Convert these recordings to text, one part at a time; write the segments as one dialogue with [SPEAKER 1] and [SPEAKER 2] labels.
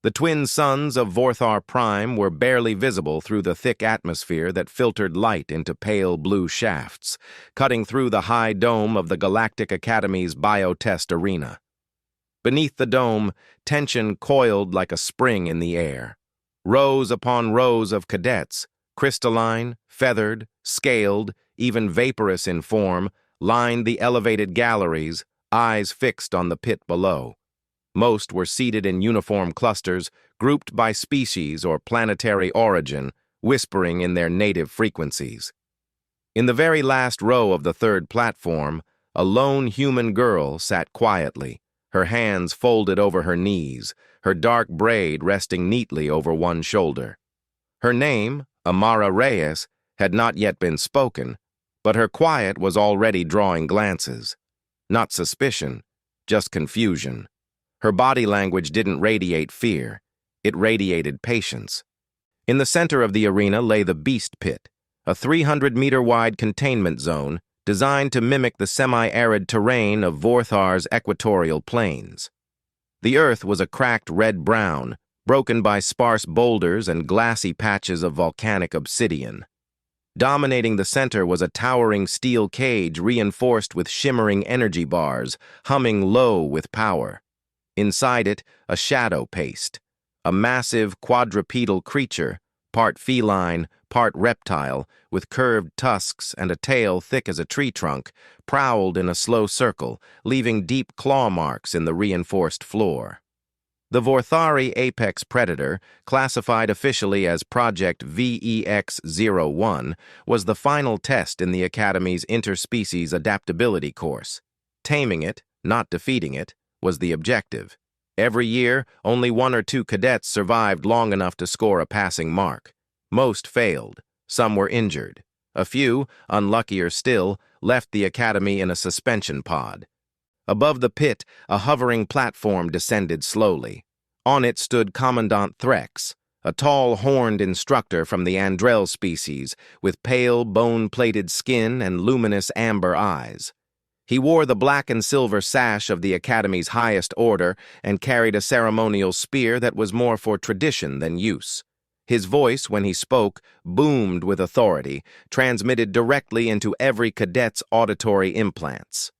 [SPEAKER 1] The twin suns of Vorthar Prime were barely visible through the thick atmosphere that filtered light into pale blue shafts, cutting through the high dome of the Galactic Academy's biotest arena. Beneath the dome, tension coiled like a spring in the air. Rows upon rows of cadets, crystalline, feathered, scaled, even vaporous in form, lined the elevated galleries, eyes fixed on the pit below. Most were seated in uniform clusters, grouped by species or planetary origin, whispering in their native frequencies. In the very last row of the third platform, a lone human girl sat quietly, her hands folded over her knees, her dark braid resting neatly over one shoulder. Her name, Amara Reyes, had not yet been spoken, but her quiet was already drawing glances. Not suspicion, just confusion. Her body language didn't radiate fear, it radiated patience. In the center of the arena lay the Beast Pit, a 300-meter-wide containment zone designed to mimic the semi-arid terrain of Vorthar's equatorial plains. The earth was a cracked red-brown, broken by sparse boulders and glassy patches of volcanic obsidian. Dominating the center was a towering steel cage reinforced with shimmering energy bars, humming low with power. Inside it, a shadow paced, a massive quadrupedal creature, part feline, part reptile, with curved tusks and a tail thick as a tree trunk, prowled in a slow circle, leaving deep claw marks in the reinforced floor. The Vorthari apex predator, classified officially as Project VEX-01, was the final test in the Academy's interspecies adaptability course. Taming it, not defeating it, was the objective. Every year, only 1 or 2 cadets survived long enough to score a passing mark. Most failed. Some were injured. A few, unluckier still, left the Academy in a suspension pod. Above the pit, a hovering platform descended slowly. On it stood Commandant Threx, a tall, horned instructor from the Andrel species, with pale, bone-plated skin and luminous amber eyes. He wore the black and silver sash of the Academy's highest order and carried a ceremonial spear that was more for tradition than use. His voice, when he spoke, boomed with authority, transmitted directly into every cadet's auditory implants.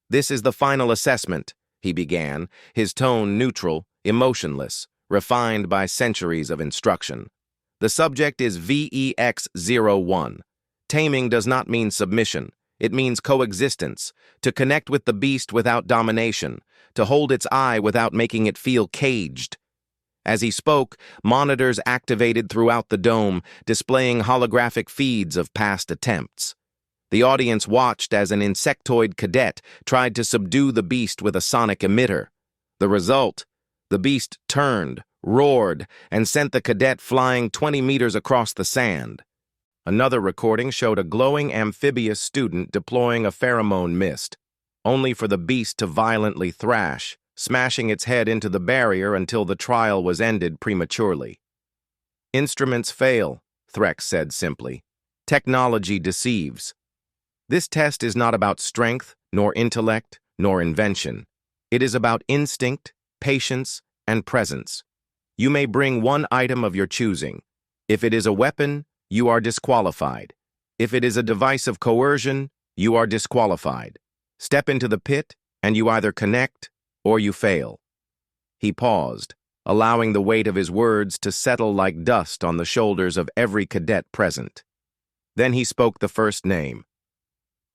[SPEAKER 1] "This is the final assessment," he began, his tone neutral, emotionless, refined by centuries of instruction. "The subject is VEX-01. Taming does not mean submission. It means coexistence, to connect with the beast without domination, to hold its eye without making it feel caged." As he spoke, monitors activated throughout the dome, displaying holographic feeds of past attempts. The audience watched as an insectoid cadet tried to subdue the beast with a sonic emitter. The result? The beast turned, roared, and sent the cadet flying 20 meters across the sand. Another recording showed a glowing amphibious student deploying a pheromone mist, only for the beast to violently thrash, smashing its head into the barrier until the trial was ended prematurely. "Instruments fail," Threx said simply. "Technology deceives. This test is not about strength, nor intellect, nor invention. It is about instinct, patience, and presence. You may bring one item of your choosing. If it is a weapon, you are disqualified. If it is a device of coercion, you are disqualified. Step into the pit, and you either connect or you fail." He paused, allowing the weight of his words to settle like dust on the shoulders of every cadet present. Then he spoke the first name.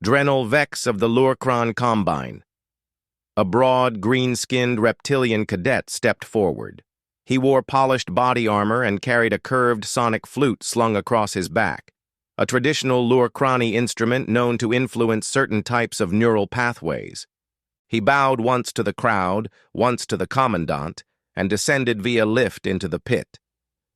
[SPEAKER 1] Drenel Vex of the Lurkron Combine. A broad, green-skinned reptilian cadet stepped forward. He wore polished body armor and carried a curved sonic flute slung across his back, a traditional Lurkrani instrument known to influence certain types of neural pathways. He bowed once to the crowd, once to the commandant, and descended via lift into the pit.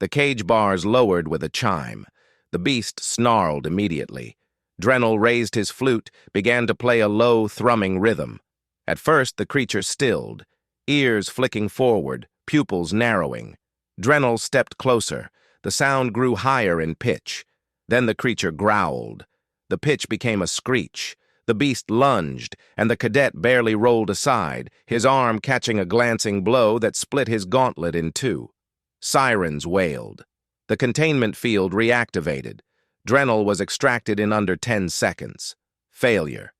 [SPEAKER 1] The cage bars lowered with a chime. The beast snarled immediately. Drenel raised his flute, began to play a low, thrumming rhythm. At first, the creature stilled, ears flicking forward, pupils narrowing. Drenel stepped closer. The sound grew higher in pitch. Then the creature growled. The pitch became a screech. The beast lunged, and the cadet barely rolled aside, his arm catching a glancing blow that split his gauntlet in two. Sirens wailed. The containment field reactivated. Drenel was extracted in under 10 seconds. Failure.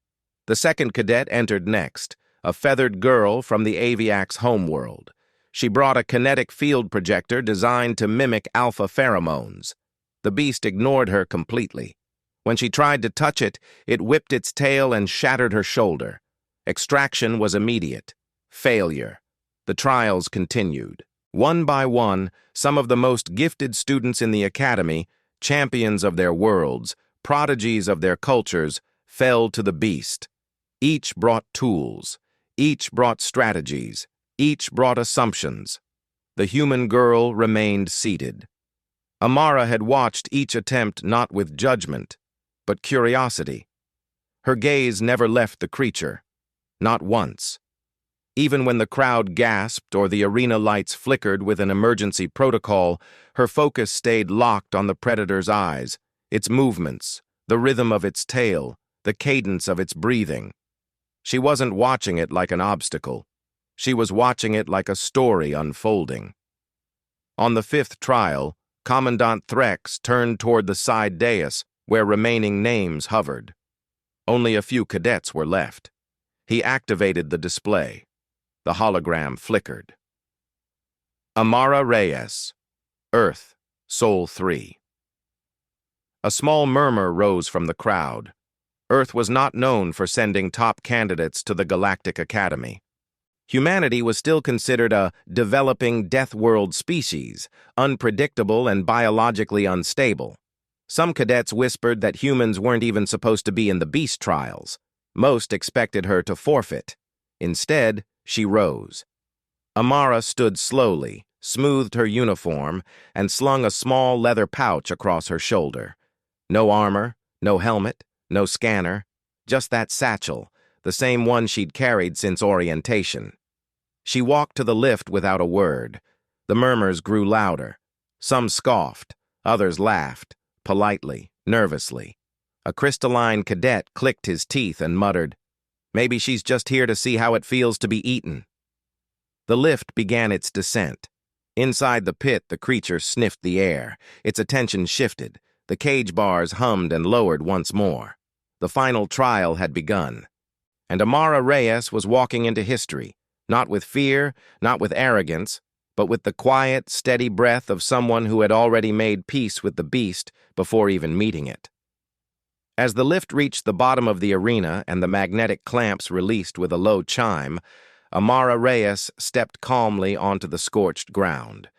[SPEAKER 1] The second cadet entered next, a feathered girl from the Aviak's homeworld. She brought a kinetic field projector designed to mimic alpha pheromones. The beast ignored her completely. When she tried to touch it, it whipped its tail and shattered her shoulder. Extraction was immediate. Failure. The trials continued. One by one, some of the most gifted students in the academy, champions of their worlds, prodigies of their cultures, fell to the beast. Each brought tools. Each brought strategies. Each brought assumptions. The human girl remained seated. Amara had watched each attempt not with judgment, but curiosity. Her gaze never left the creature, not once. Even when the crowd gasped or the arena lights flickered with an emergency protocol, her focus stayed locked on the predator's eyes, its movements, the rhythm of its tail, the cadence of its breathing. She wasn't watching it like an obstacle. She was watching it like a story unfolding. On the fifth trial, Commandant Threx turned toward the side dais, where remaining names hovered. Only a few cadets were left. He activated the display. The hologram flickered. Amara Reyes, Earth, Sol 3. A small murmur rose from the crowd. Earth was not known for sending top candidates to the Galactic Academy. Humanity was still considered a developing death world species, unpredictable and biologically unstable. Some cadets whispered that humans weren't even supposed to be in the beast trials. Most expected her to forfeit. Instead, she rose. Amara stood slowly, smoothed her uniform, and slung a small leather pouch across her shoulder. No armor, no helmet, no scanner, just that satchel, the same one she'd carried since orientation. She walked to the lift without a word. The murmurs grew louder. Some scoffed, others laughed, politely, nervously. A crystalline cadet clicked his teeth and muttered, "Maybe she's just here to see how it feels to be eaten." The lift began its descent. Inside the pit, the creature sniffed the air. Its attention shifted. The cage bars hummed and lowered once more. The final trial had begun. And Amara Reyes was walking into history, not with fear, not with arrogance, but with the quiet, steady breath of someone who had already made peace with the beast before even meeting it. As the lift reached the bottom of the arena and the magnetic clamps released with a low chime, Amara Reyes stepped calmly onto the scorched ground.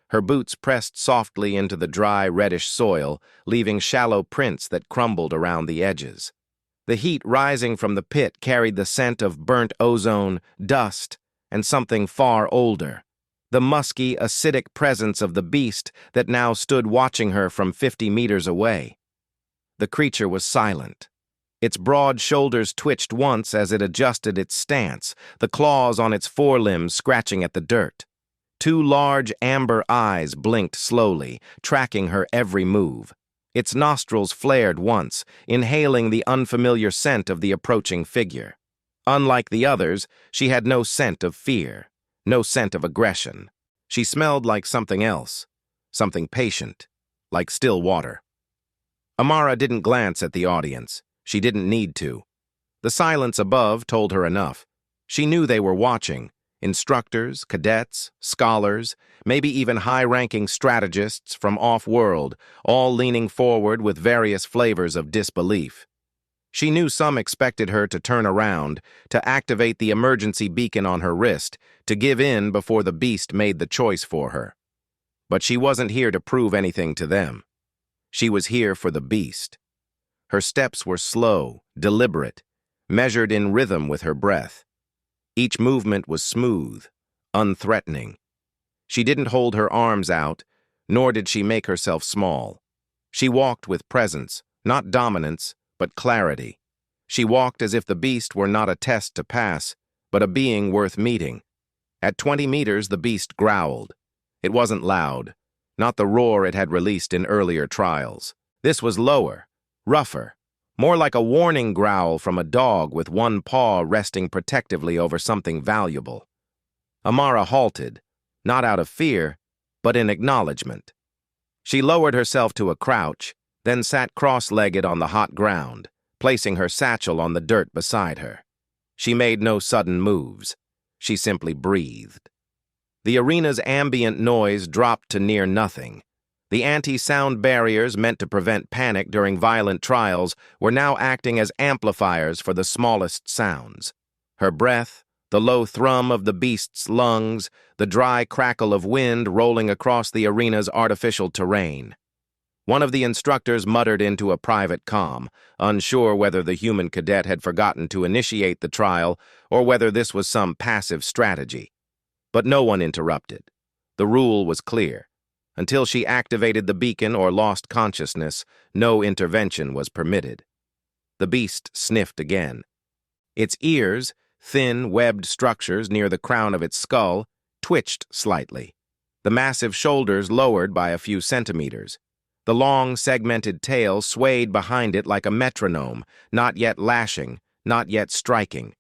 [SPEAKER 1] Her boots pressed softly into the dry, reddish soil, leaving shallow prints that crumbled around the edges. The heat rising from the pit carried the scent of burnt ozone, dust, and something far older, the musky, acidic presence of the beast that now stood watching her from 50 meters away. The creature was silent. Its broad shoulders twitched once as it adjusted its stance, the claws on its forelimbs scratching at the dirt. Two large amber eyes blinked slowly, tracking her every move. Its nostrils flared once, inhaling the unfamiliar scent of the approaching figure. Unlike the others, she had no scent of fear, no scent of aggression. She smelled like something else, something patient, like still water. Amara didn't glance at the audience. She didn't need to. The silence above told her enough. She knew they were watching. Instructors, cadets, scholars, maybe even high-ranking strategists from off-world, all leaning forward with various flavors of disbelief. She knew some expected her to turn around, to activate the emergency beacon on her wrist, to give in before the beast made the choice for her. But she wasn't here to prove anything to them. She was here for the beast. Her steps were slow, deliberate, measured in rhythm with her breath. Each movement was smooth, unthreatening. She didn't hold her arms out, nor did she make herself small. She walked with presence, not dominance, but clarity. She walked as if the beast were not a test to pass, but a being worth meeting. At 20 meters, the beast growled. It wasn't loud, not the roar it had released in earlier trials. This was lower, rougher, more like a warning growl from a dog with one paw resting protectively over something valuable. Amara halted, not out of fear, but in acknowledgement. She lowered herself to a crouch, then sat cross-legged on the hot ground, placing her satchel on the dirt beside her. She made no sudden moves. She simply breathed. The arena's ambient noise dropped to near nothing. The anti-sound barriers meant to prevent panic during violent trials were now acting as amplifiers for the smallest sounds. Her breath, the low thrum of the beast's lungs, the dry crackle of wind rolling across the arena's artificial terrain. One of the instructors muttered into a private comm, unsure whether the human cadet had forgotten to initiate the trial or whether this was some passive strategy. But no one interrupted. The rule was clear. Until she activated the beacon or lost consciousness, no intervention was permitted. The beast sniffed again. Its ears, thin, webbed structures near the crown of its skull, twitched slightly. The massive shoulders lowered by a few centimeters. The long, segmented tail swayed behind it like a metronome, not yet lashing, not yet striking.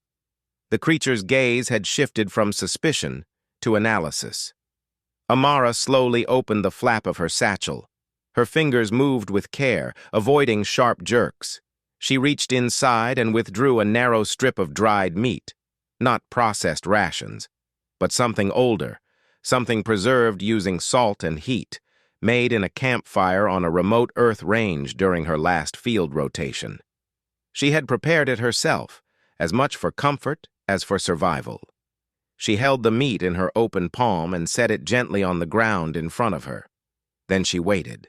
[SPEAKER 1] The creature's gaze had shifted from suspicion to analysis. Amara slowly opened the flap of her satchel. Her fingers moved with care, avoiding sharp jerks. She reached inside and withdrew a narrow strip of dried meat, not processed rations, but something older, something preserved using salt and heat, made in a campfire on a remote Earth range during her last field rotation. She had prepared it herself, as much for comfort as for survival. She held the meat in her open palm and set it gently on the ground in front of her. Then she waited.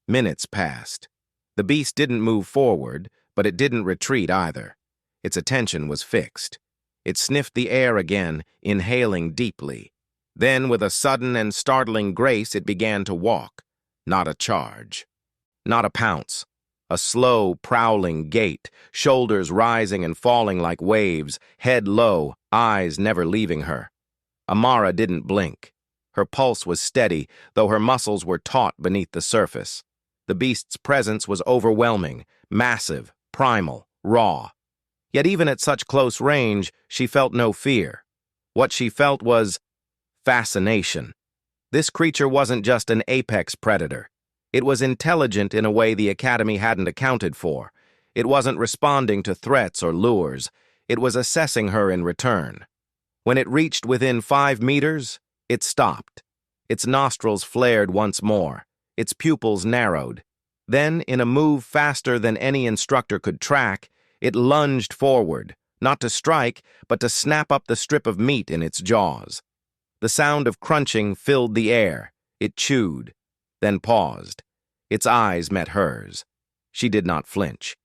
[SPEAKER 1] Minutes passed. The beast didn't move forward, but it didn't retreat either. Its attention was fixed. It sniffed the air again, inhaling deeply. Then, with a sudden and startling grace, it began to walk. Not a charge. Not a pounce. A slow, prowling gait, shoulders rising and falling like waves, head low, eyes never leaving her. Amara didn't blink. Her pulse was steady, though her muscles were taut beneath the surface. The beast's presence was overwhelming, massive, primal, raw. Yet even at such close range, she felt no fear. What she felt was fascination. This creature wasn't just an apex predator. It was intelligent in a way the Academy hadn't accounted for. It wasn't responding to threats or lures. It was assessing her in return. When it reached within 5 meters, it stopped. Its nostrils flared once more. Its pupils narrowed. Then, in a move faster than any instructor could track, it lunged forward, not to strike, but to snap up the strip of meat in its jaws. The sound of crunching filled the air. It chewed, then paused. Its eyes met hers. She did not flinch.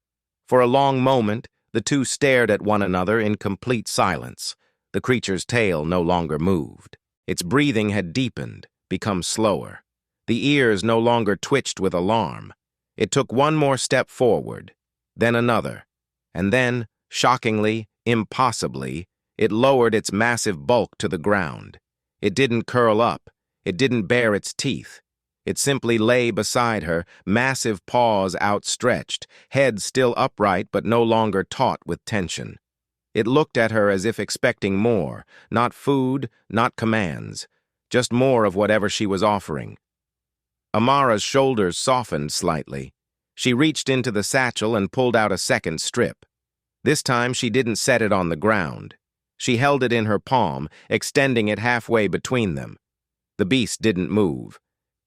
[SPEAKER 1] For a long moment, the two stared at one another in complete silence. The creature's tail no longer moved. Its breathing had deepened, become slower. The ears no longer twitched with alarm. It took one more step forward, then another, and then, shockingly, impossibly, it lowered its massive bulk to the ground. It didn't curl up. It didn't bare its teeth. It simply lay beside her, massive paws outstretched, head still upright but no longer taut with tension. It looked at her as if expecting more, not food, not commands, just more of whatever she was offering. Amara's shoulders softened slightly. She reached into the satchel and pulled out a second strip. This time she didn't set it on the ground. She held it in her palm, extending it halfway between them. The beast didn't move.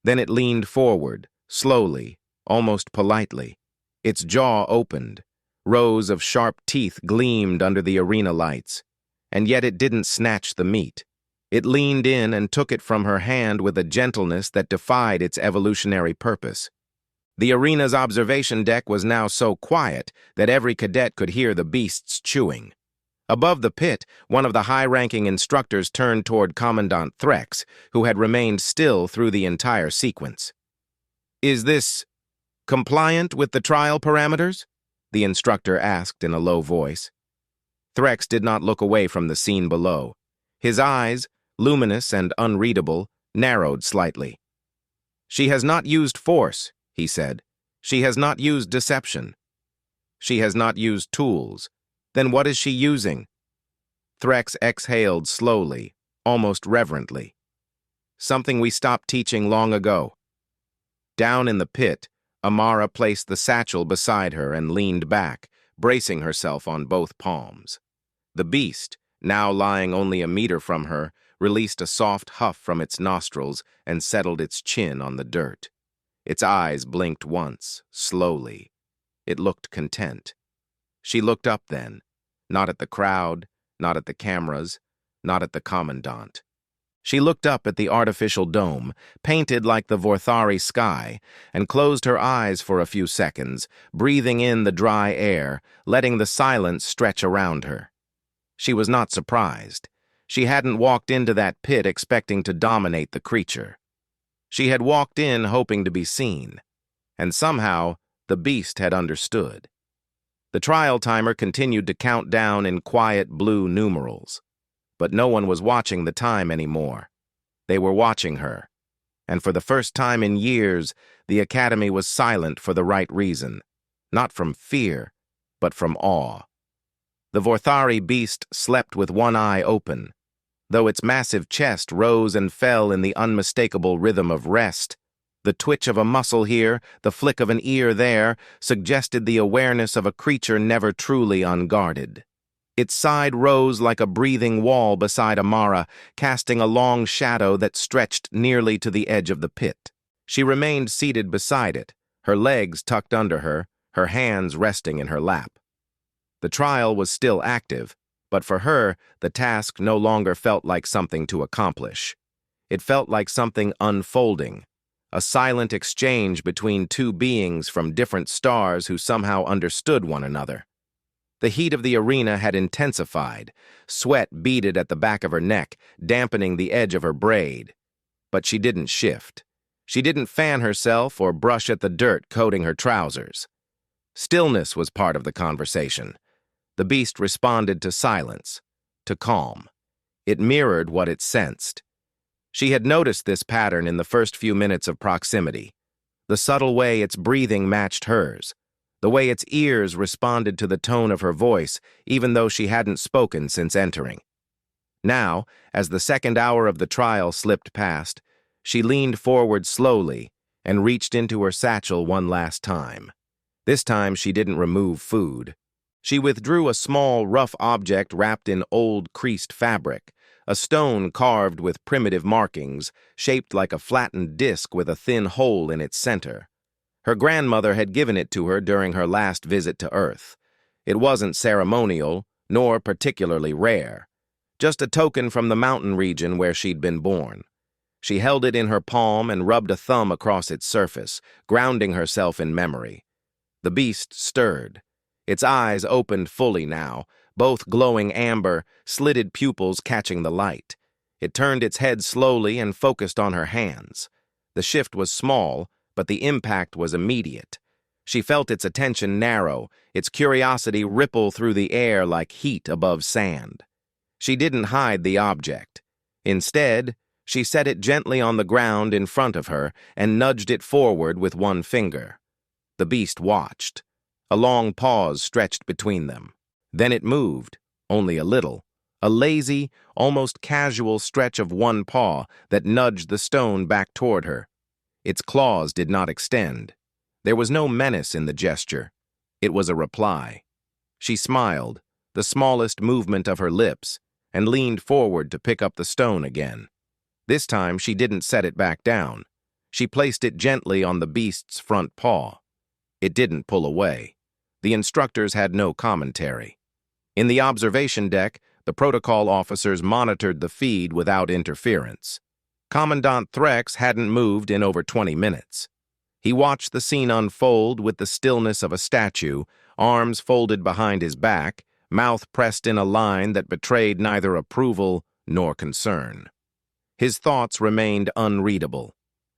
[SPEAKER 1] Then it leaned forward, slowly, almost politely. Its jaw opened. Rows of sharp teeth gleamed under the arena lights. And yet it didn't snatch the meat. It leaned in and took it from her hand with a gentleness that defied its evolutionary purpose. The arena's observation deck was now so quiet that every cadet could hear the beast's chewing. Above the pit, one of the high-ranking instructors turned toward Commandant Threx, who had remained still through the entire sequence. "Is this compliant with the trial parameters?" the instructor asked in a low voice. Threx did not look away from the scene below. His eyes, luminous and unreadable, narrowed slightly. "She has not used force," he said. "She has not used deception." She has not used tools. Then what is she using? Threx exhaled slowly, almost reverently. Something we stopped teaching long ago. Down in the pit, Amara placed the satchel beside her and leaned back, bracing herself on both palms. The beast, now lying only a meter from her, released a soft huff from its nostrils and settled its chin on the dirt. Its eyes blinked once, slowly. It looked content. She looked up then, not at the crowd, not at the cameras, not at the commandant. She looked up at the artificial dome, painted like the Vorthari sky, and closed her eyes for a few seconds, breathing in the dry air, letting the silence stretch around her. She was not surprised. She hadn't walked into that pit expecting to dominate the creature. She had walked in hoping to be seen, and somehow the beast had understood. The trial timer continued to count down in quiet blue numerals. But no one was watching the time anymore. They were watching her. And for the first time in years, the Academy was silent for the right reason. Not from fear, but from awe. The Vorthari beast slept with one eye open. Though its massive chest rose and fell in the unmistakable rhythm of rest, the twitch of a muscle here, the flick of an ear there, suggested the awareness of a creature never truly unguarded. Its side rose like a breathing wall beside Amara, casting a long shadow that stretched nearly to the edge of the pit. She remained seated beside it, her legs tucked under her, her hands resting in her lap. The trial was still active, but for her, the task no longer felt like something to accomplish. It felt like something unfolding, a silent exchange between two beings from different stars who somehow understood one another. The heat of the arena had intensified. Sweat beaded at the back of her neck, dampening the edge of her braid. But she didn't shift. She didn't fan herself or brush at the dirt coating her trousers. Stillness was part of the conversation. The beast responded to silence, to calm. It mirrored what it sensed. She had noticed this pattern in the first few minutes of proximity. The subtle way its breathing matched hers. The way its ears responded to the tone of her voice, even though she hadn't spoken since entering. Now, as the second hour of the trial slipped past, she leaned forward slowly and reached into her satchel one last time. This time she didn't remove food. She withdrew a small, rough object wrapped in old, creased fabric, a stone carved with primitive markings, shaped like a flattened disc with a thin hole in its center. Her grandmother had given it to her during her last visit to Earth. It wasn't ceremonial, nor particularly rare. Just a token from the mountain region where she'd been born. She held it in her palm and rubbed a thumb across its surface, grounding herself in memory. The beast stirred. Its eyes opened fully now, both glowing amber, slitted pupils catching the light. It turned its head slowly and focused on her hands. The shift was small, but the impact was immediate. She felt its attention narrow, its curiosity ripple through the air like heat above sand. She didn't hide the object. Instead, she set it gently on the ground in front of her and nudged it forward with one finger. The beast watched. A long pause stretched between them. Then it moved, only a little, a lazy, almost casual stretch of one paw that nudged the stone back toward her. Its claws did not extend. There was no menace in the gesture. It was a reply. She smiled, the smallest movement of her lips, and leaned forward to pick up the stone again. This time she didn't set it back down. She placed it gently on the beast's front paw. It didn't pull away. The instructors had no commentary. In the observation deck, the protocol officers monitored the feed without interference. Commandant Threx hadn't moved in over 20 minutes. He watched the scene unfold with the stillness of a statue, arms folded behind his back, mouth pressed in a line that betrayed neither approval nor concern. His thoughts remained unreadable.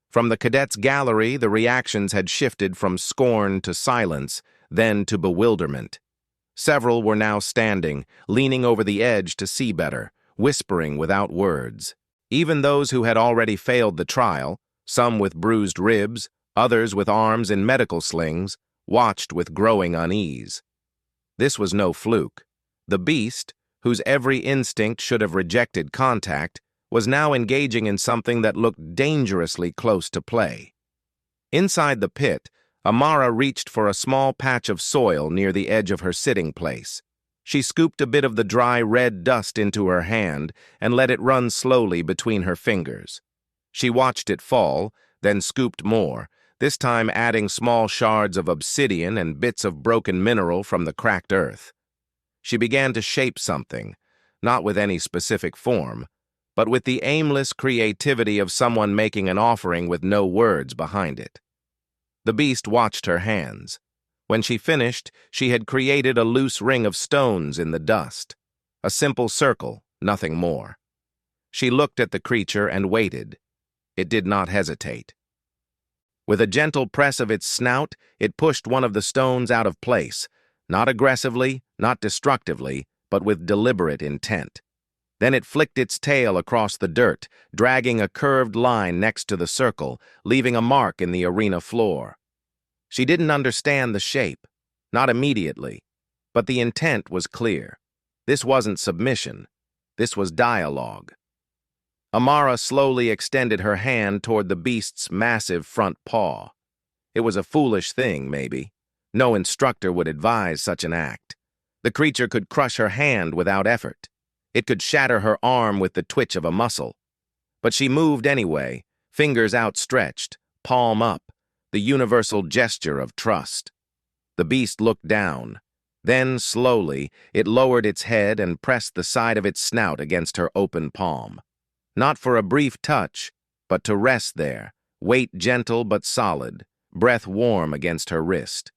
[SPEAKER 1] From the cadets' gallery, the reactions had shifted from scorn to silence, then to bewilderment. Several were now standing, leaning over the edge to see better, whispering without words. Even those who had already failed the trial, some with bruised ribs, others with arms in medical slings, watched with growing unease. This was no fluke. The beast, whose every instinct should have rejected contact, was now engaging in something that looked dangerously close to play. Inside the pit, Amara reached for a small patch of soil near the edge of her sitting place. She scooped a bit of the dry red dust into her hand and let it run slowly between her fingers. She watched it fall, then scooped more, this time adding small shards of obsidian and bits of broken mineral from the cracked earth. She began to shape something, not with any specific form, but with the aimless creativity of someone making an offering with no words behind it. The beast watched her hands. When she finished, she had created a loose ring of stones in the dust. A simple circle, nothing more. She looked at the creature and waited. It did not hesitate. With a gentle press of its snout, it pushed one of the stones out of place, not aggressively, not destructively, but with deliberate intent. Then it flicked its tail across the dirt, dragging a curved line next to the circle, leaving a mark in the arena floor. She didn't understand the shape, not immediately, but the intent was clear. This wasn't submission. This was dialogue. Amara slowly extended her hand toward the beast's massive front paw. It was a foolish thing, maybe. No instructor would advise such an act. The creature could crush her hand without effort. It could shatter her arm with the twitch of a muscle. But she moved anyway, fingers outstretched, palm up, the universal gesture of trust. The beast looked down. Then, slowly, it lowered its head and pressed the side of its snout against her open palm. Not for a brief touch, but to rest there, weight gentle but solid, breath warm against her wrist.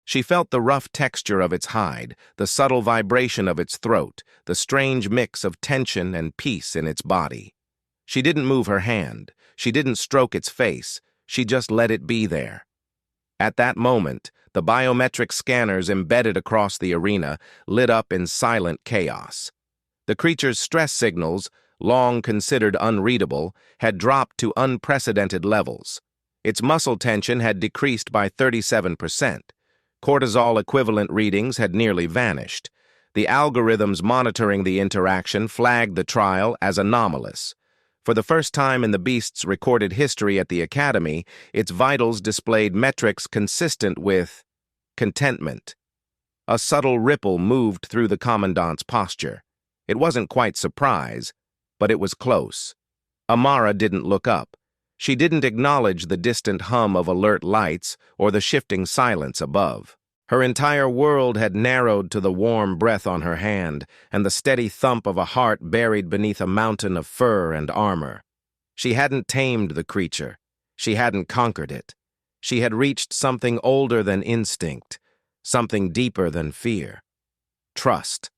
[SPEAKER 1] She felt the rough texture of its hide, the subtle vibration of its throat, the strange mix of tension and peace in its body. She didn't move her hand. She didn't stroke its face. She just let it be there. At that moment, the biometric scanners embedded across the arena lit up in silent chaos. The creature's stress signals, long considered unreadable, had dropped to unprecedented levels. Its muscle tension had decreased by 37%. Cortisol-equivalent readings had nearly vanished. The algorithms monitoring the interaction flagged the trial as anomalous. For the first time in the beast's recorded history at the Academy, its vitals displayed metrics consistent with contentment. A subtle ripple moved through the commandant's posture. It wasn't quite surprise, but it was close. Amara didn't look up. She didn't acknowledge the distant hum of alert lights or the shifting silence above. Her entire world had narrowed to the warm breath on her hand and the steady thump of a heart buried beneath a mountain of fur and armor. She hadn't tamed the creature. She hadn't conquered it. She had reached something older than instinct, something deeper than fear. Trust.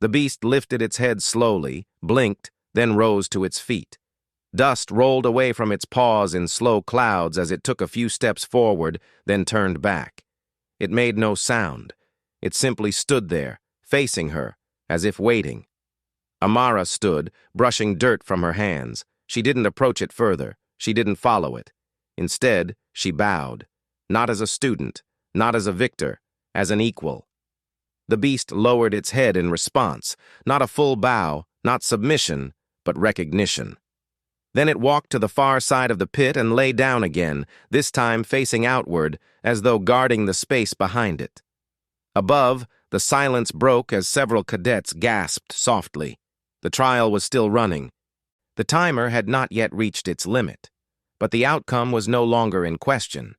[SPEAKER 1] The beast lifted its head slowly, blinked, then rose to its feet. Dust rolled away from its paws in slow clouds as it took a few steps forward, then turned back. It made no sound. It simply stood there, facing her, as if waiting. Amara stood, brushing dirt from her hands. She didn't approach it further. She didn't follow it. Instead, she bowed. Not as a student, not as a victor, as an equal. The beast lowered its head in response, not a full bow, not submission, but recognition. Then it walked to the far side of the pit and lay down again, this time facing outward, as though guarding the space behind it. Above, the silence broke as several cadets gasped softly. The trial was still running. The timer had not yet reached its limit, but the outcome was no longer in question.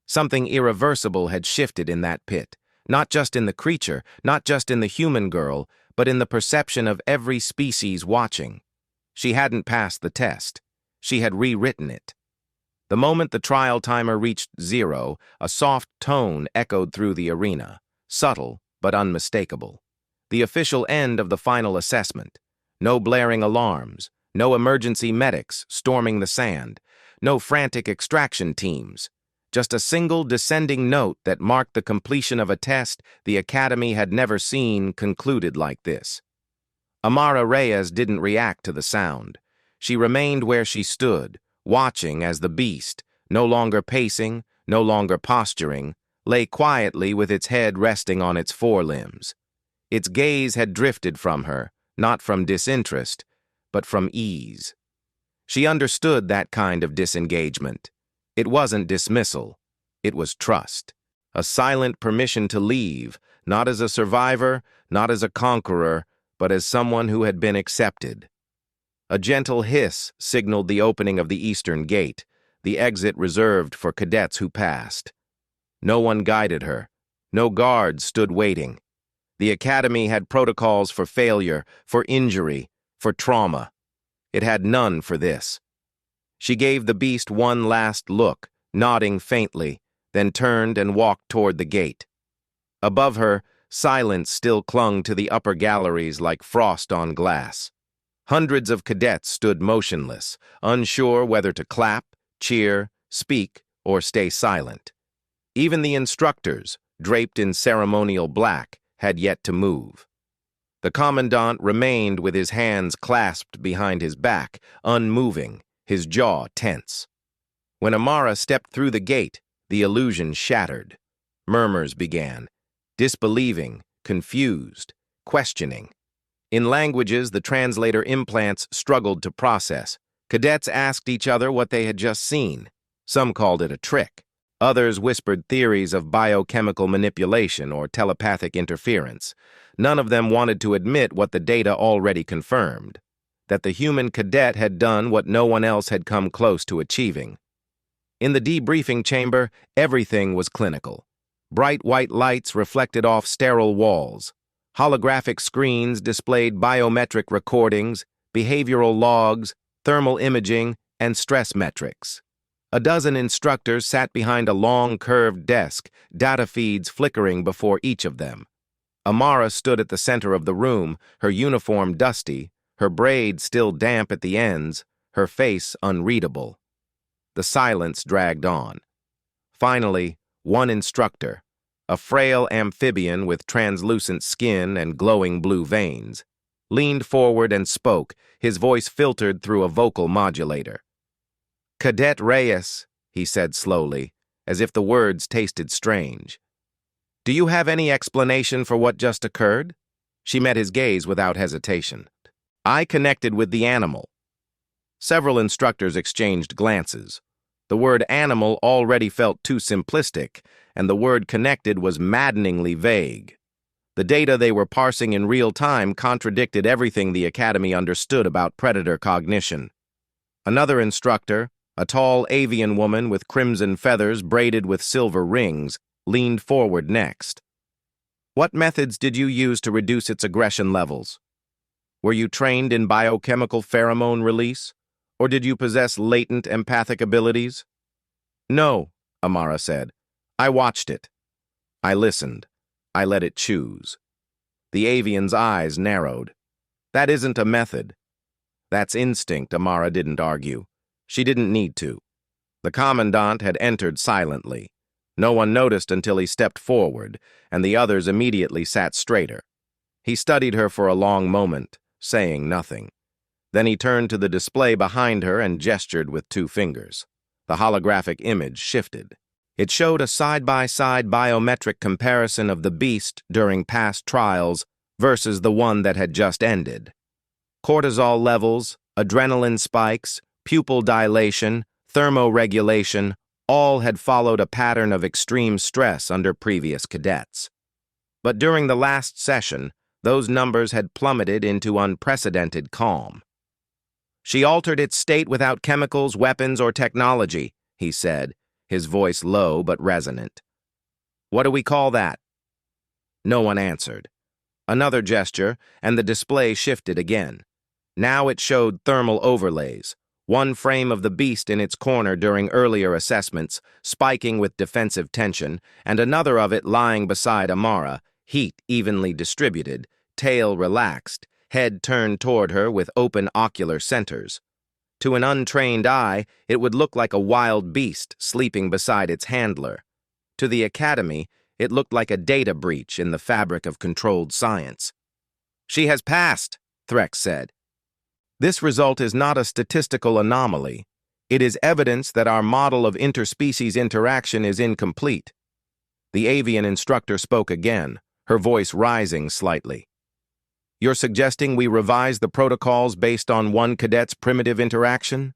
[SPEAKER 1] Something irreversible had shifted in that pit, not just in the creature, not just in the human girl, but in the perception of every species watching. She hadn't passed the test. She had rewritten it. The moment the trial timer reached 0, a soft tone echoed through the arena, subtle but unmistakable. The official end of the final assessment. No blaring alarms, no emergency medics storming the sand, no frantic extraction teams. Just a single descending note that marked the completion of a test the Academy had never seen concluded like this. Amara Reyes didn't react to the sound. She remained where she stood, watching as the beast, no longer pacing, no longer posturing, lay quietly with its head resting on its forelimbs. Its gaze had drifted from her, not from disinterest, but from ease. She understood that kind of disengagement. It wasn't dismissal. It was trust. A silent permission to leave, not as a survivor, not as a conqueror, but as someone who had been accepted. A gentle hiss signaled the opening of the eastern gate, the exit reserved for cadets who passed. No one guided her. No guards stood waiting. The academy had protocols for failure, for injury, for trauma. It had none for this. She gave the beast one last look, nodding faintly, then turned and walked toward the gate. Above her, silence still clung to the upper galleries like frost on glass. Hundreds of cadets stood motionless, unsure whether to clap, cheer, speak, or stay silent. Even the instructors, draped in ceremonial black, had yet to move. The commandant remained with his hands clasped behind his back, unmoving, his jaw tense. When Amara stepped through the gate, the illusion shattered. Murmurs began, disbelieving, confused, questioning. In languages the translator implants struggled to process. Cadets asked each other what they had just seen. Some called it a trick. Others whispered theories of biochemical manipulation or telepathic interference. None of them wanted to admit what the data already confirmed, that the human cadet had done what no one else had come close to achieving. In the debriefing chamber, everything was clinical. Bright white lights reflected off sterile walls. Holographic screens displayed biometric recordings, behavioral logs, thermal imaging, and stress metrics. A dozen instructors sat behind a long, curved desk, data feeds flickering before each of them. Amara stood at the center of the room, her uniform dusty, her braids still damp at the ends, her face unreadable. The silence dragged on. Finally, one instructor, a frail amphibian with translucent skin and glowing blue veins, leaned forward and spoke, his voice filtered through a vocal modulator. "Cadet Reyes," he said slowly, as if the words tasted strange. "Do you have any explanation for what just occurred?" She met his gaze without hesitation. "I connected with the animal." Several instructors exchanged glances. The word animal already felt too simplistic, and the word connected was maddeningly vague. The data they were parsing in real time contradicted everything the Academy understood about predator cognition. Another instructor, a tall avian woman with crimson feathers braided with silver rings, leaned forward next. "What methods did you use to reduce its aggression levels? Were you trained in biochemical pheromone release, or did you possess latent empathic abilities?" "No," Amara said. "I watched it. I listened. I let it choose." The avian's eyes narrowed. "That isn't a method." "That's instinct," Amara didn't argue. She didn't need to. The commandant had entered silently. No one noticed until he stepped forward, and the others immediately sat straighter. He studied her for a long moment, saying nothing. Then he turned to the display behind her and gestured with 2 fingers. The holographic image shifted. It showed a side-by-side biometric comparison of the beast during past trials versus the one that had just ended. Cortisol levels, adrenaline spikes, pupil dilation, thermoregulation, all had followed a pattern of extreme stress under previous cadets. But during the last session, those numbers had plummeted into unprecedented calm. "She altered its state without chemicals, weapons, or technology," he said, his voice low but resonant. "What do we call that?" No one answered. Another gesture, and the display shifted again. Now it showed thermal overlays, one frame of the beast in its corner during earlier assessments, spiking with defensive tension, and another of it lying beside Amara, heat evenly distributed, tail relaxed, head turned toward her with open ocular centers. To an untrained eye, it would look like a wild beast sleeping beside its handler. To the Academy, it looked like a data breach in the fabric of controlled science. "She has passed," Threx said. "This result is not a statistical anomaly. It is evidence that our model of interspecies interaction is incomplete." The avian instructor spoke again, her voice rising slightly. "You're suggesting we revise the protocols based on one cadet's primitive interaction?"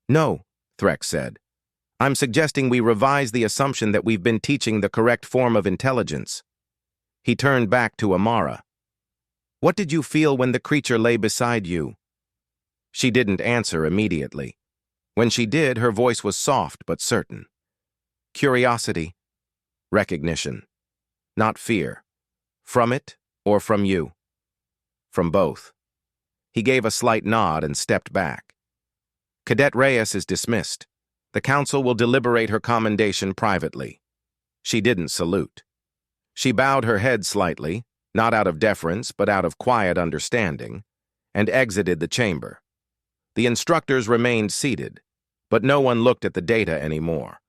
[SPEAKER 1] "No," Threx said. "I'm suggesting we revise the assumption that we've been teaching the correct form of intelligence." He turned back to Amara. "What did you feel when the creature lay beside you?" She didn't answer immediately. When she did, her voice was soft but certain. "Curiosity. Recognition. Not fear. From it or from you?" "From both." He gave a slight nod and stepped back. "Cadet Reyes is dismissed. The council will deliberate her commendation privately." She didn't salute. She bowed her head slightly, not out of deference but out of quiet understanding, and exited the chamber. The instructors remained seated, but no one looked at the data anymore.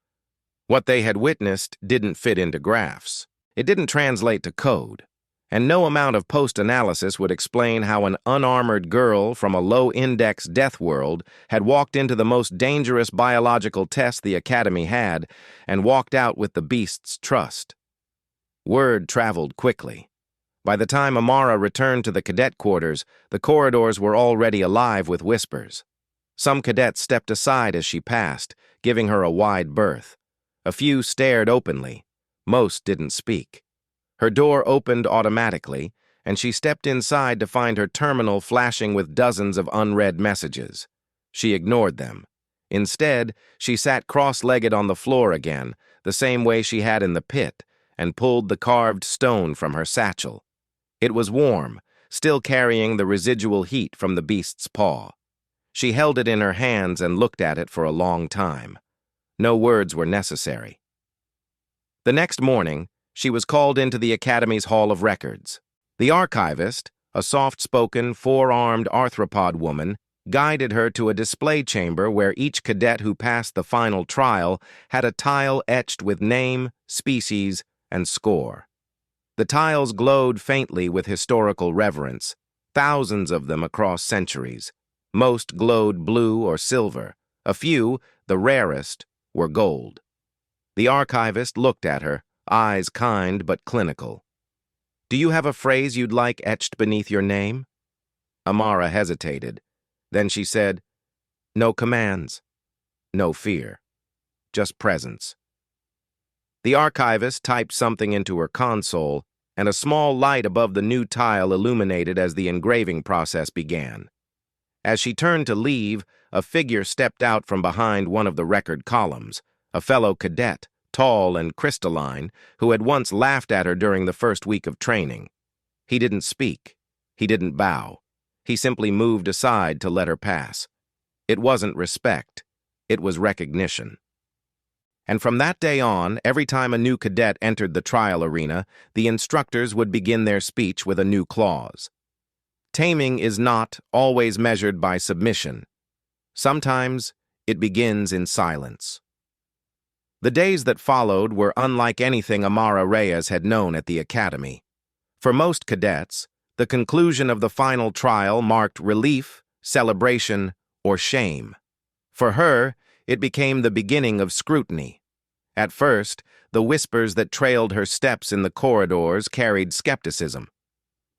[SPEAKER 1] What they had witnessed didn't fit into graphs. It didn't translate to code, and no amount of post-analysis would explain how an unarmored girl from a low-index death world had walked into the most dangerous biological test the Academy had and walked out with the beast's trust. Word traveled quickly. By the time Amara returned to the cadet quarters, the corridors were already alive with whispers. Some cadets stepped aside as she passed, giving her a wide berth. A few stared openly. Most didn't speak. Her door opened automatically, and she stepped inside to find her terminal flashing with dozens of unread messages. She ignored them. Instead, she sat cross-legged on the floor again, the same way she had in the pit, and pulled the carved stone from her satchel. It was warm, still carrying the residual heat from the beast's paw. She held it in her hands and looked at it for a long time. No words were necessary. The next morning, she was called into the Academy's Hall of Records. The archivist, a soft-spoken, four-armed arthropod woman, guided her to a display chamber where each cadet who passed the final trial had a tile etched with name, species, and score. The tiles glowed faintly with historical reverence, thousands of them across centuries. Most glowed blue or silver. A few, the rarest, were gold. The archivist looked at her, eyes kind but clinical. "Do you have a phrase you'd like etched beneath your name?" Amara hesitated. Then she said, "No commands. No fear. Just presence." The archivist typed something into her console, and a small light above the new tile illuminated as the engraving process began. As she turned to leave, a figure stepped out from behind one of the record columns, a fellow cadet, tall and crystalline, who had once laughed at her during the first week of training. He didn't speak. He didn't bow. He simply moved aside to let her pass. It wasn't respect. It was recognition. And from that day on, every time a new cadet entered the trial arena, the instructors would begin their speech with a new clause. Taming is not always measured by submission. Sometimes it begins in silence. The days that followed were unlike anything Amara Reyes had known at the Academy. For most cadets, the conclusion of the final trial marked relief, celebration, or shame. For her, it became the beginning of scrutiny. At first, the whispers that trailed her steps in the corridors carried skepticism.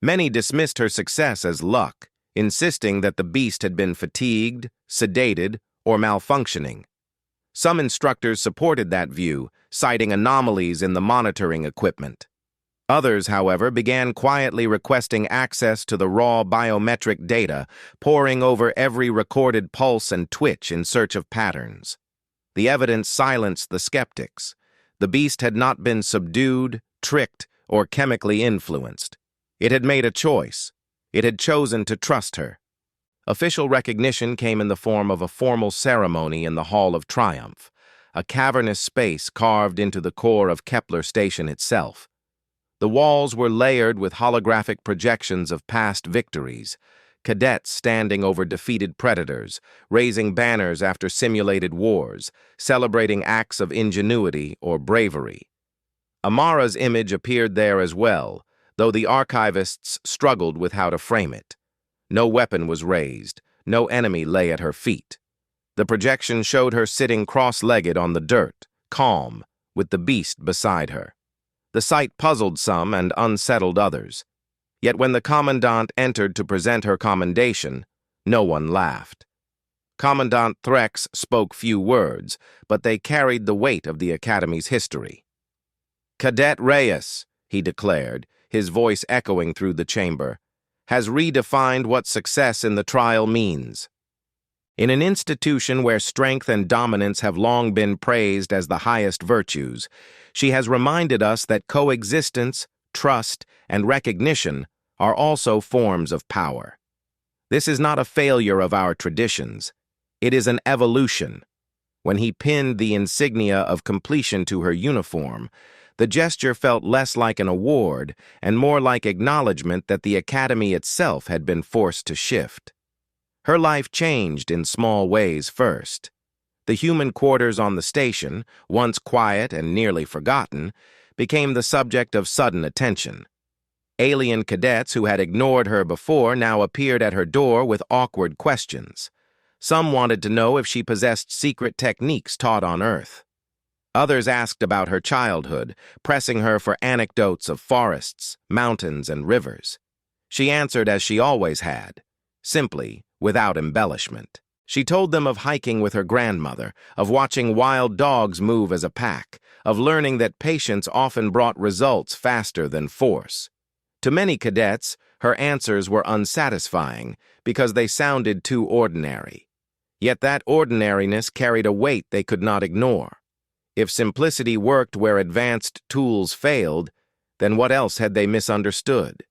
[SPEAKER 1] Many dismissed her success as luck, insisting that the beast had been fatigued, sedated, or malfunctioning. Some instructors supported that view, citing anomalies in the monitoring equipment. Others, however, began quietly requesting access to the raw biometric data, poring over every recorded pulse and twitch in search of patterns. The evidence silenced the skeptics. The beast had not been subdued, tricked, or chemically influenced. It had made a choice. It had chosen to trust her. Official recognition came in the form of a formal ceremony in the Hall of Triumph, a cavernous space carved into the core of Kepler Station itself. The walls were layered with holographic projections of past victories, cadets standing over defeated predators, raising banners after simulated wars, celebrating acts of ingenuity or bravery. Amara's image appeared there as well, though the archivists struggled with how to frame it. No weapon was raised, no enemy lay at her feet. The projection showed her sitting cross-legged on the dirt, calm, with the beast beside her. The sight puzzled some and unsettled others. Yet when the commandant entered to present her commendation, no one laughed. Commandant Threx spoke few words, but they carried the weight of the Academy's history. "Cadet Reyes," he declared, his voice echoing through the chamber, "has redefined what success in the trial means. In an institution where strength and dominance have long been praised as the highest virtues, she has reminded us that coexistence, trust, and recognition are also forms of power. This is not a failure of our traditions. It is an evolution." When he pinned the insignia of completion to her uniform, the gesture felt less like an award and more like acknowledgement that the Academy itself had been forced to shift. Her life changed in small ways first. The human quarters on the station, once quiet and nearly forgotten, became the subject of sudden attention. Alien cadets who had ignored her before now appeared at her door with awkward questions. Some wanted to know if she possessed secret techniques taught on Earth. Others asked about her childhood, pressing her for anecdotes of forests, mountains, and rivers. She answered as she always had, simply, without embellishment. She told them of hiking with her grandmother, of watching wild dogs move as a pack, of learning that patience often brought results faster than force. To many cadets, her answers were unsatisfying because they sounded too ordinary. Yet that ordinariness carried a weight they could not ignore. If simplicity worked where advanced tools failed, then what else had they misunderstood?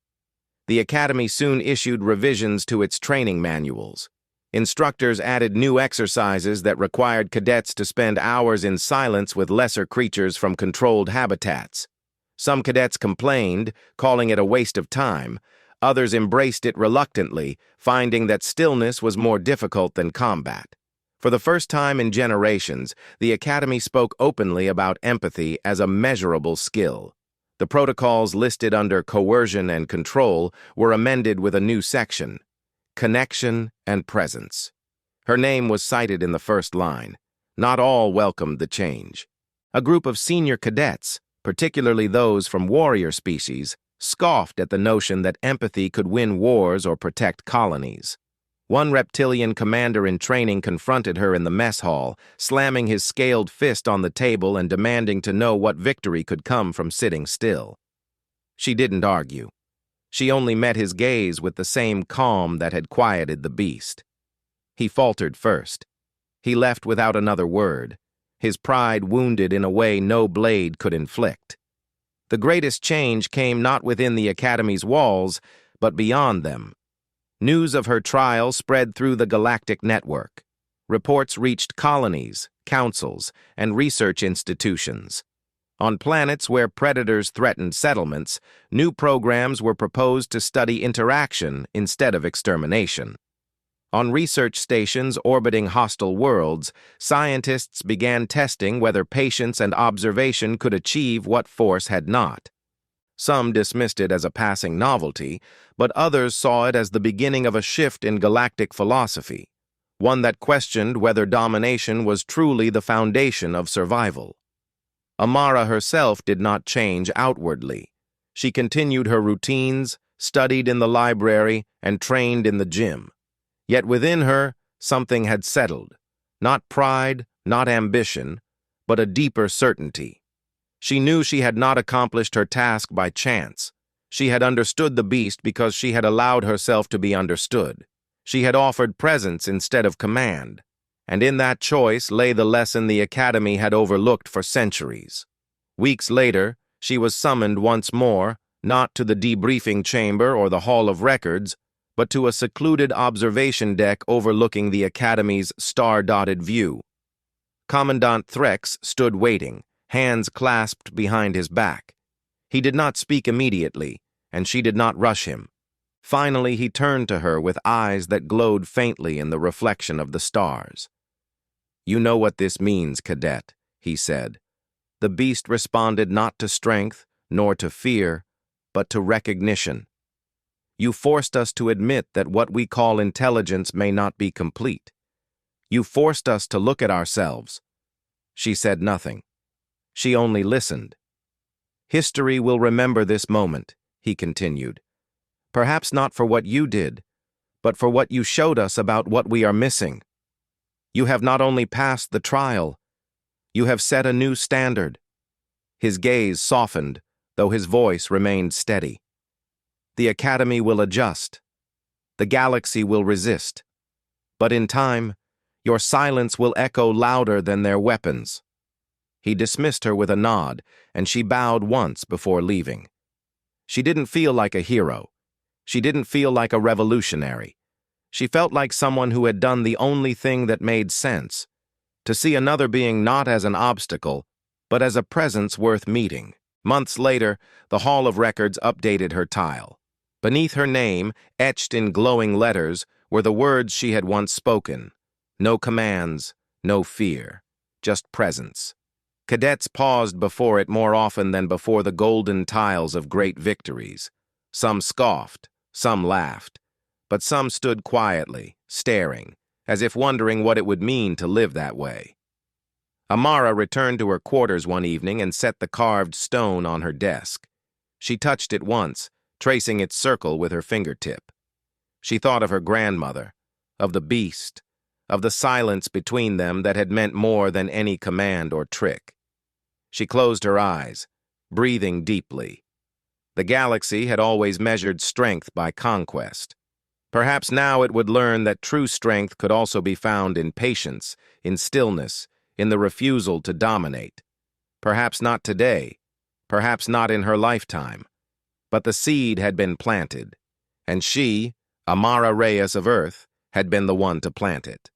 [SPEAKER 1] The Academy soon issued revisions to its training manuals. Instructors added new exercises that required cadets to spend hours in silence with lesser creatures from controlled habitats. Some cadets complained, calling it a waste of time. Others embraced it reluctantly, finding that stillness was more difficult than combat. For the first time in generations, the Academy spoke openly about empathy as a measurable skill. The protocols listed under coercion and control were amended with a new section: connection and presence. Her name was cited in the first line. Not all welcomed the change. A group of senior cadets, particularly those from warrior species, scoffed at the notion that empathy could win wars or protect colonies. One reptilian commander in training confronted her in the mess hall, slamming his scaled fist on the table and demanding to know what victory could come from sitting still. She didn't argue. She only met his gaze with the same calm that had quieted the beast. He faltered first. He left without another word, his pride wounded in a way no blade could inflict. The greatest change came not within the Academy's walls, but beyond them. News of her trial spread through the galactic network. Reports reached colonies, councils, and research institutions. On planets where predators threatened settlements, new programs were proposed to study interaction instead of extermination. On research stations orbiting hostile worlds, scientists began testing whether patience and observation could achieve what force had not. Some dismissed it as a passing novelty, but others saw it as the beginning of a shift in galactic philosophy, one that questioned whether domination was truly the foundation of survival. Amara herself did not change outwardly. She continued her routines, studied in the library, and trained in the gym. Yet within her, something had settled. Not pride, not ambition, but a deeper certainty. She knew she had not accomplished her task by chance. She had understood the beast because she had allowed herself to be understood. She had offered presence instead of command. And in that choice lay the lesson the Academy had overlooked for centuries. Weeks later, she was summoned once more, not to the debriefing chamber or the Hall of Records, but to a secluded observation deck overlooking the Academy's star-dotted view. Commandant Threx stood waiting, hands clasped behind his back. He did not speak immediately, and she did not rush him. Finally, he turned to her with eyes that glowed faintly in the reflection of the stars. "You know what this means, cadet," he said. The beast responded not to strength, nor to fear, but to recognition. You forced us to admit that what we call intelligence may not be complete. You forced us to look at ourselves. She said nothing. She only listened. "History will remember this moment," he continued. "Perhaps not for what you did, but for what you showed us about what we are missing. You have not only passed the trial, you have set a new standard." His gaze softened, though his voice remained steady. "The Academy will adjust. The galaxy will resist. But in time, your silence will echo louder than their weapons." He dismissed her with a nod, and she bowed once before leaving. She didn't feel like a hero. She didn't feel like a revolutionary. She felt like someone who had done the only thing that made sense, to see another being not as an obstacle, but as a presence worth meeting. Months later, the Hall of Records updated her tile. Beneath her name, etched in glowing letters, were the words she had once spoken. No commands, no fear, just presence. Cadets paused before it more often than before the golden tiles of great victories. Some scoffed, some laughed, but some stood quietly, staring, as if wondering what it would mean to live that way. Amara returned to her quarters one evening and set the carved stone on her desk. She touched it once, tracing its circle with her fingertip. She thought of her grandmother, of the beast, of the silence between them that had meant more than any command or trick. She closed her eyes, breathing deeply. The galaxy had always measured strength by conquest. Perhaps now it would learn that true strength could also be found in patience, in stillness, in the refusal to dominate. Perhaps not today, perhaps not in her lifetime. But the seed had been planted, and she, Amara Reyes of Earth, had been the one to plant it.